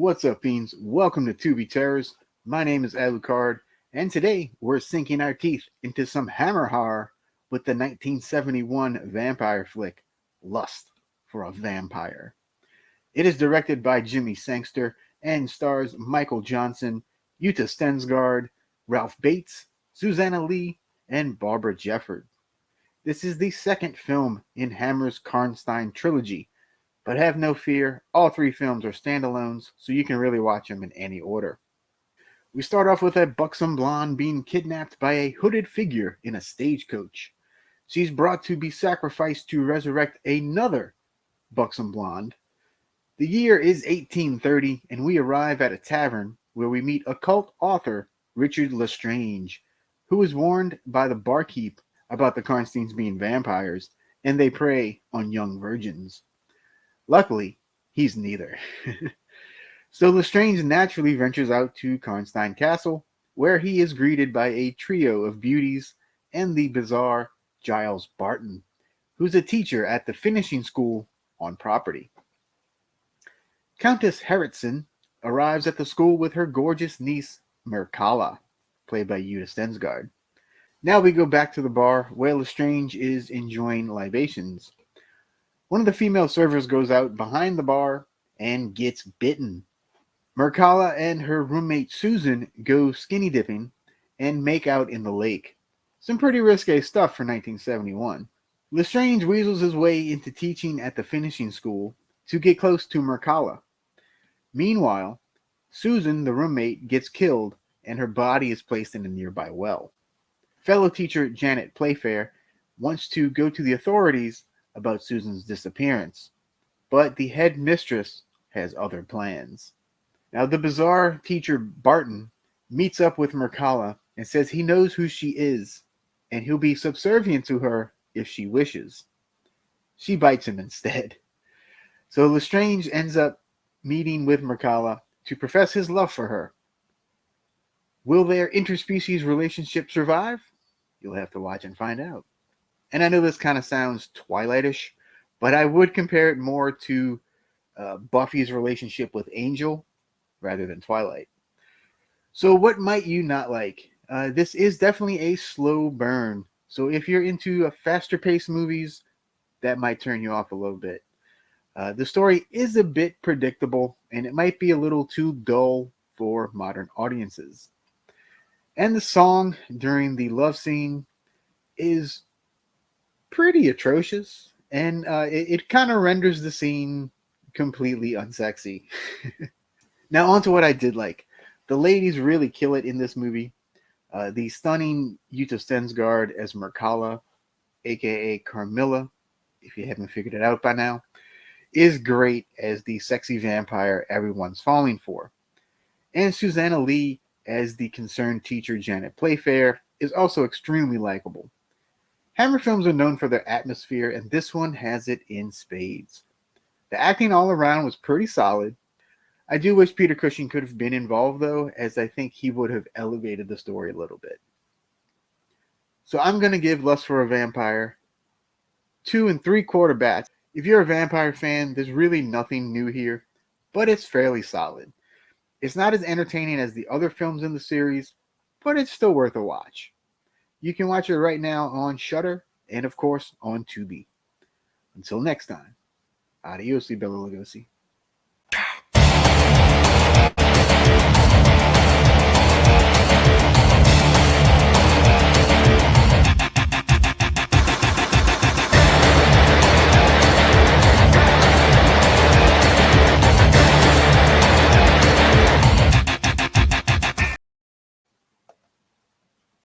What's up, fiends? Welcome to Tubi Terrors. My name is Alucard, and today we're sinking our teeth into some hammer horror with the 1971 vampire flick, Lust for a Vampire. It is directed by Jimmy Sangster and stars Michael Johnson, Yuta Stensgaard, Ralph Bates, Susanna Lee, and Barbara Jefford. This is the second film in Hammer's Karnstein trilogy, but have no fear, all three films are standalones, so you can really watch them in any order. We start off with a buxom blonde being kidnapped by a hooded figure in a stagecoach. She's brought to be sacrificed to resurrect another buxom blonde. The year is 1830, and we arrive at a tavern where we meet occult author Richard Lestrange, who is warned by the barkeep about the Karnsteins being vampires, and they prey on young virgins. Luckily, he's neither. So Lestrange naturally ventures out to Karnstein Castle, where he is greeted by a trio of beauties and the bizarre Giles Barton, who's a teacher at the finishing school on property. Countess Harritson arrives at the school with her gorgeous niece, Mircalla, played by Yuta Stensgaard. Now we go back to the bar where Lestrange is enjoying libations. One of the female servers goes out behind the bar and gets bitten. Mircalla and her roommate Susan go skinny dipping and make out in the lake. Some pretty risque stuff for 1971. Lestrange weasels his way into teaching at the finishing school to get close to Mircalla. Meanwhile, Susan, the roommate, gets killed and her body is placed in a nearby well. Fellow teacher Janet Playfair wants to go to the authorities about Susan's disappearance, but the head mistress has other plans. Now, the bizarre teacher Barton meets up with Mircalla and says he knows who she is, and he'll be subservient to her if she wishes. She bites him instead. So Lestrange ends up meeting with Mircalla to profess his love for her. Will their interspecies relationship survive? You'll have to watch and find out. And I know this kind of sounds Twilight-ish, but I would compare it more to Buffy's relationship with Angel rather than Twilight. So what might you not like? This is definitely a slow burn. So if you're into faster paced movies, that might turn you off a little bit. The story is a bit predictable, and it might be a little too dull for modern audiences. And the song during the love scene is pretty atrocious, and it kind of renders the scene completely unsexy. Now, on to what I did like. The ladies really kill it in this movie. The stunning Yuta Stensgaard as Mircalla, aka Carmilla, if you haven't figured it out by now, is great as the sexy vampire everyone's falling for. And Susanna Lee as the concerned teacher Janet Playfair is also extremely likable. Hammer films are known for their atmosphere, and this one has it in spades. The acting all around was pretty solid. I do wish Peter Cushing could have been involved, though, as I think he would have elevated the story a little bit. So I'm going to give Lust for a Vampire 2 3/4 bats. If you're a vampire fan, there's really nothing new here, but it's fairly solid. It's not as entertaining as the other films in the series, but it's still worth a watch. You can watch it right now on Shudder and, of course, on Tubi. Until next time, adios, Bella Lugosi.